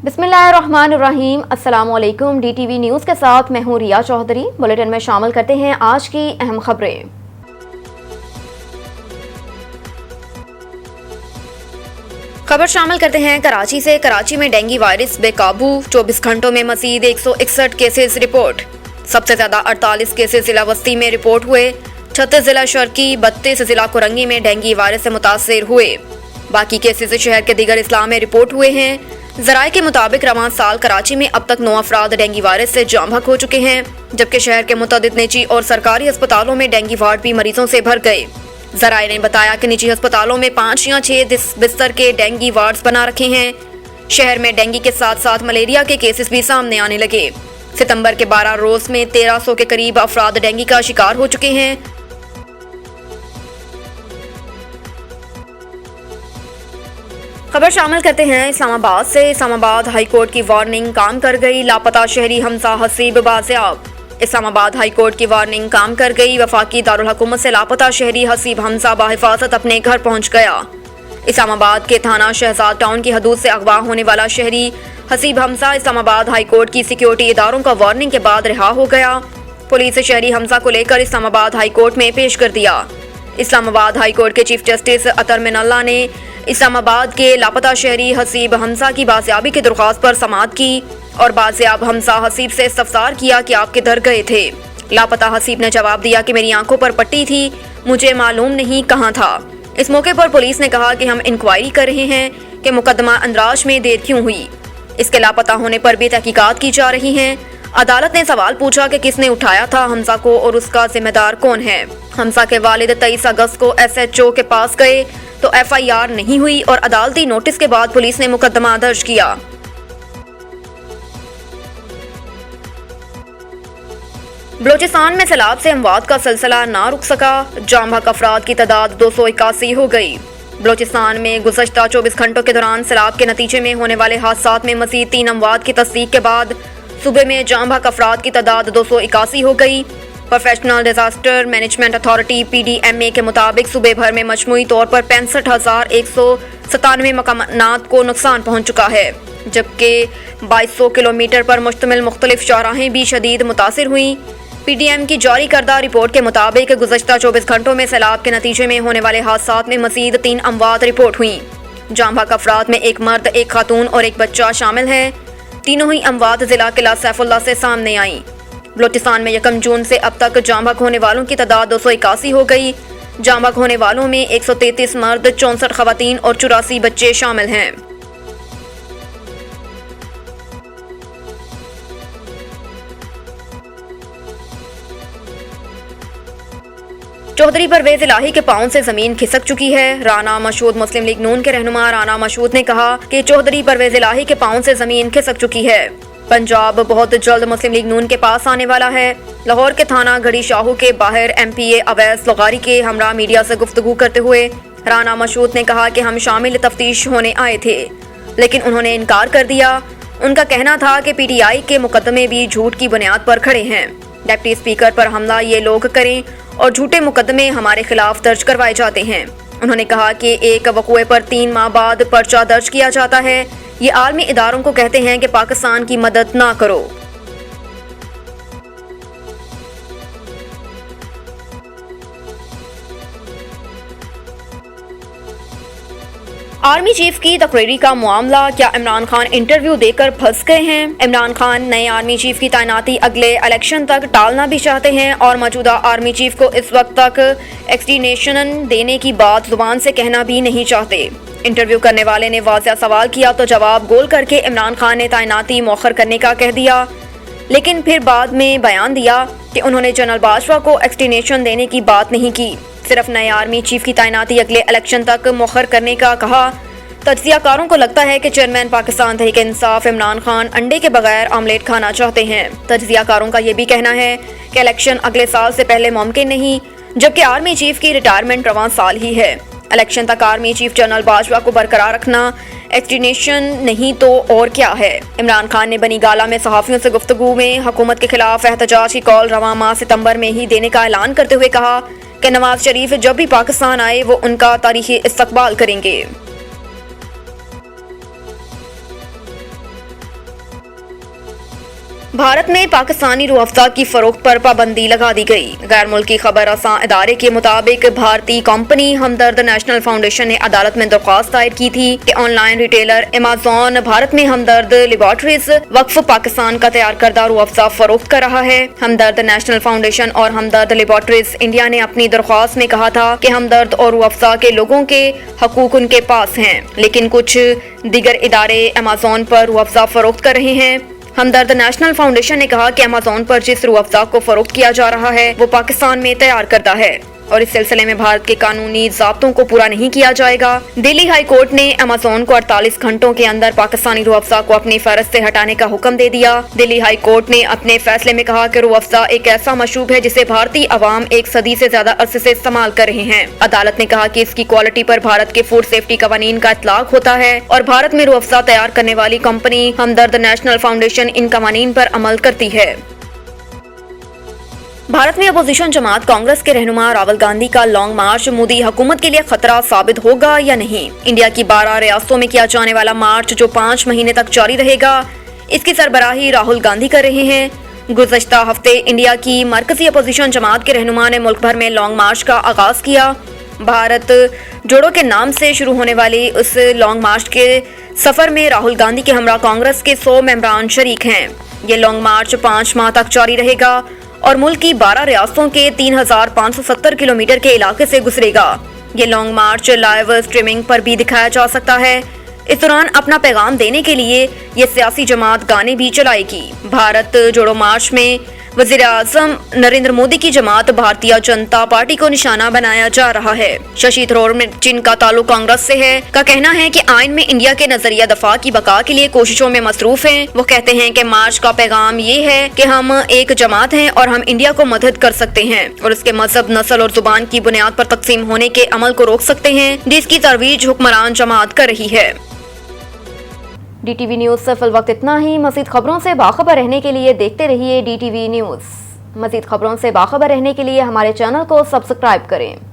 बिस्मिल्लाहिर्रहमानिर्रहीम। अस्सलामुअलैकुम। DTV news के साथ मैं हूँ रिया चौधरी। बुलेटिन में शामिल करते हैं आज की अहम खबरें। खबर शामिल करते हैं कराची से। कराची में डेंगू वायरस बेकाबू, 24 घंटों में मजीद 161 केसेस रिपोर्ट। सबसे ज्यादा 48 केसेस जिला वस्ती में रिपोर्ट हुए। 36 जिला शर्की, 32 जिला कुरंगी में डेंगू वायरस से मुतासिर हुए। बाकी केसेस शहर के दीगर इस्लाम में रिपोर्ट हुए हैं। जराये के मुताबिक रवान साल कराची में अब तक 9 अफराद डेंगू वायरस से जाम बहक हो चुके हैं, जबकि शहर के मुतअद्दिद निजी और सरकारी अस्पतालों में डेंगू वार्ड भी मरीजों से भर गए। जराये ने बताया कि निजी अस्पतालों में 5 या 6 बिस्तर के डेंगू वार्ड्स बना रखे हैं। शहर में डेंगू के साथ साथ मलेरिया के केसेस भी सामने आने लगे। सितंबर के 12 रोज में 1300 के करीब अफराद डेंगू का शिकार हो चुके हैं। खबर शामिल करते हैं इस्लामाबाद से। इस्लामाबाद हाई कोर्ट की वार्निंग काम कर गई, लापता शहरी हमजा हसीब बाजियाब। इस्लामाबाद हाई कोर्ट की वार्निंग काम कर गई। वफाकी दारुल हुकूमत से लापता शहरी हसीब हमजा बाहिफाजत अपने घर पहुंच गया। इस्लामाबाद के थाना शहजाद टाउन की हदूद से अगवा होने वाला शहरी हसीब हमजा इस्लामाबाद हाई कोर्ट की सिक्योरिटी इदारों का वार्निंग के बाद रिहा हो गया। पुलिस शहरी हमजा को लेकर इस्लामाबाद हाई कोर्ट में पेश कर दिया। इस्लामाबाद हाई कोर्ट के चीफ जस्टिस अतर मिनल्ला ने इस्लामाबाद के लापता शहरी हसीब हमजा की बाजियाबी की दरख्वास्त पर समाअत की और बाजियाब हमजा हसीब से इस्तफसार किया कि आप किधर गए थे। लापता हसीब ने जवाब दिया कि मेरी आंखों पर पट्टी थी, मुझे मालूम नहीं कहाँ था। इस मौके पर पुलिस ने कहा कि हम इंक्वायरी कर रहे हैं कि मुकदमा अंदराज में देर क्यों हुई। इसके लापता होने पर भी तहकीकात की जा रही हैं। अदालत ने सवाल पूछा कि किसने उठाया था हमजा को और उसका जिम्मेदार कौन है। हमजा के वालिद 23 अगस्त को SHO के पास गए तो FIR नहीं हुई और अदालती नोटिस के बाद पुलिस ने मुकदमा दर्ज किया। बलोचिस्तान में सैलाब से अमवात का सिलसिला ना रुक सका। जाम बहक अफराद की तादाद 281 हो गई। बलोचिस्तान में गुज़श्ता 24 घंटों के दौरान सैलाब के नतीजे में होने वाले हादसात में मज़ीद 3 अमवात की तस्दीक के बाद सूबे में जाम बहक अफराद की तादाद 281 हो गई। Professional disaster management authority PDMA के मुताबिक सूबे भर में मजमूई तौर पर 65,197 मकानात को नुकसान पहुंच चुका है, जबकि 2200 किलोमीटर पर मुश्तमिल मुख्तलिफ शाहराहें भी शदीद मुतासिर हुई। PDM की जारी करदा रिपोर्ट के मुताबिक गुज़श्ता 24 घंटों में सैलाब के नतीजे में होने वाले हादसात में मज़ीद 3 अमवात रिपोर्ट हुई। जाम बहक अफराद में एक मर्द, एक खातून और एक बच्चा शामिल है। तीनों ही अमवात जिला किला सैफुल्लाह से सामने आई। बलोचिस्तान में 1 जून से अब तक जाम बहक होने वालों की तादाद 281 हो गई। जाम बहक होने वालों में 133 मर्द, 64 खवातीन और 84 बच्चे शामिल हैं। चौधरी परवेज इलाही के पांव से जमीन खिसक चुकी है। राना मशहूद मुस्लिम लीग नून के रहनुमा राना मशहूद ने कहा कि चौधरी परवेज इलाही के पांव से जमीन खिसक चुकी है। पंजाब बहुत जल्द मुस्लिम लीग नून के पास आने वाला है। लाहौर के थाना घड़ी शाहू के बाहर MPA अवैस लगारी के हमरा मीडिया से गुफ्तगू करते हुए राना मशहूद ने कहा कि हम शामिल तफ्तीश होने आए थे, लेकिन उन्होंने इनकार कर दिया। उनका कहना था कि PTI के मुकदमे भी झूठ की बुनियाद पर खड़े हैं। डिप्टी स्पीकर पर हमला ये लोग करें और झूठे मुकदमे हमारे खिलाफ दर्ज करवाए जाते हैं। उन्होंने कहा कि एक वक़ुए पर 3 माह बाद पर्चा दर्ज किया जाता है। ये आलमी इदारों को कहते हैं कि पाकिस्तान की मदद ना करो। आर्मी चीफ की तकरीरी का मामला, क्या इमरान खान इंटरव्यू देकर फंस गए हैं? इमरान खान नए आर्मी चीफ की तैनाती अगले इलेक्शन तक टालना भी चाहते हैं और मौजूदा आर्मी चीफ को इस वक्त तक एक्सटेंशन देने की बात जुबान से कहना भी नहीं चाहते। इंटरव्यू करने वाले ने वाज़िया सवाल किया तो जवाब गोल करके इमरान खान ने तैनाती मौखर करने का कह दिया, लेकिन फिर बाद में बयान दिया कि उन्होंने जनरल बाजवा को एक्सटेंशन देने की बात नहीं की, सिर्फ नए आर्मी चीफ की तैनाती अगले इलेक्शन तक मौखर करने का कहा। तज्जियाकारों को लगता है कि चेयरमैन पाकिस्तान तहरीक इंसाफ इमरान खान अंडे के बगैर ऑमलेट खाना चाहते हैं। तज्जियाकारों का ये भी कहना है कि इलेक्शन अगले साल से पहले मुमकिन नहीं, जबकि आर्मी चीफ की रिटायरमेंट रवां साल ही है। इलेक्शन तक आर्मी चीफ जनरल बाजवा को बरकरार रखना एक्सटेंशन नहीं तो और क्या है। इमरान खान ने बनी गाला में सहाफियों से गुफ्तगू में हुकूमत के खिलाफ एहतजाज की कॉल रवां माह सितंबर में ही देने का ऐलान करते हुए कहा कि नवाज शरीफ जब भी पाकिस्तान आए वो उनका तारीखी इस्तकबाल करेंगे। भारत में पाकिस्तानी रूह अफ़ज़ा की फरोख्त पर पाबंदी लगा दी गई। गैर मुल्की खबर रसां इदारे के मुताबिक भारतीय कंपनी हमदर्द नेशनल फाउंडेशन ने अदालत में दरख्वास्त दायर की थी कि ऑनलाइन रिटेलर अमेज़न भारत में हमदर्द लेबॉर्ट्रीज वक्फ पाकिस्तान का तैयार करदा रूह अफ़ज़ा फरोख्त कर रहा है। हमदर्द नेशनल फाउंडेशन और हमदर्द लेबॉर्ट्रीज इंडिया ने अपनी दरख्वास्त में कहा था कि हमदर्द और रूह अफ़ज़ा के लोगों के हकूक उनके पास हैं, लेकिन कुछ दीगर इदारे अमेज़न पर रूह अफ़ज़ा फरोख्त कर रहे हैं। हमदर्द नेशनल फाउंडेशन ने कहा कि अमेज़न पर जिस रूह अफ़ज़ा को फरोख्त किया जा रहा है वो पाकिस्तान में तैयार करदा है और इस सिलसिले में भारत के कानूनी ज़ाब्तों को पूरा नहीं किया जाएगा। दिल्ली हाई कोर्ट ने अमेज़न को 48 घंटों के अंदर पाकिस्तानी रूह अफ़ज़ा को अपनी फहरिस्त से हटाने का हुक्म दे दिया। दिल्ली हाई कोर्ट ने अपने फैसले में कहा कि रूह अफ़ज़ा एक ऐसा मशरूब है जिसे भारतीय अवाम एक सदी से ज्यादा अरसे से इस्तेमाल कर रहे हैं। अदालत ने कहा कि इसकी क्वालिटी पर भारत के फूड सेफ्टी कवानीन का इतलाक होता है और भारत में रूह अफ़ज़ा तैयार करने वाली कंपनी हमदर्द नेशनल फाउंडेशन इन कवानीन पर अमल करती है। भारत में अपोजिशन जमात कांग्रेस के रहनुमा राहुल गांधी का लॉन्ग मार्च मोदी हुकूमत के लिए खतरा साबित होगा या नहीं। इंडिया की 12 रियासतों में किया जाने वाला मार्च जो 5 महीने तक जारी रहेगा, इसकी सरबराही राहुल गांधी कर रहे हैं। गुज़श्ता हफ्ते इंडिया की मरकजी अपोजिशन जमात के रहनुमा ने मुल्क भर में लॉन्ग मार्च का आगाज किया। भारत जोड़ो के नाम से शुरू होने वाली उस लॉन्ग मार्च के सफर में राहुल गांधी के हमरा कांग्रेस के 100 मेंबरान शरीक हैं। ये लॉन्ग मार्च 5 माह तक जारी रहेगा और मुल्क की 12 रियासतों के 3570 किलोमीटर के इलाके से गुजरेगा। ये लॉन्ग मार्च लाइव स्ट्रीमिंग पर भी दिखाया जा सकता है। इस दौरान अपना पैगाम देने के लिए ये सियासी जमात गाने भी चलाएगी। भारत जोड़ो मार्च में वज़ीर आज़म नरेंद्र मोदी की जमात भारतीय जनता पार्टी को निशाना बनाया जा रहा है। शशि थरूर जिनका ताल्लुक कांग्रेस से है का कहना है कि आइन में इंडिया के नजरिया दफा की बका के लिए कोशिशों में मसरूफ हैं। वो कहते हैं कि मार्च का पैगाम ये है कि हम एक जमात हैं और हम इंडिया को मदद कर सकते हैं और उसके मजहब, नस्ल और जुबान की बुनियाद पर तकसीम होने के अमल को रोक सकते हैं, जिसकी तरवीज हुक्मरान जमात कर रही है। DTV न्यूज़ से फिल वक्त इतना ही। मज़ीद खबरों से बाखबर रहने के लिए देखते रहिए DTV न्यूज़। मज़ीद खबरों से बाखबर रहने के लिए हमारे चैनल को सब्सक्राइब करें।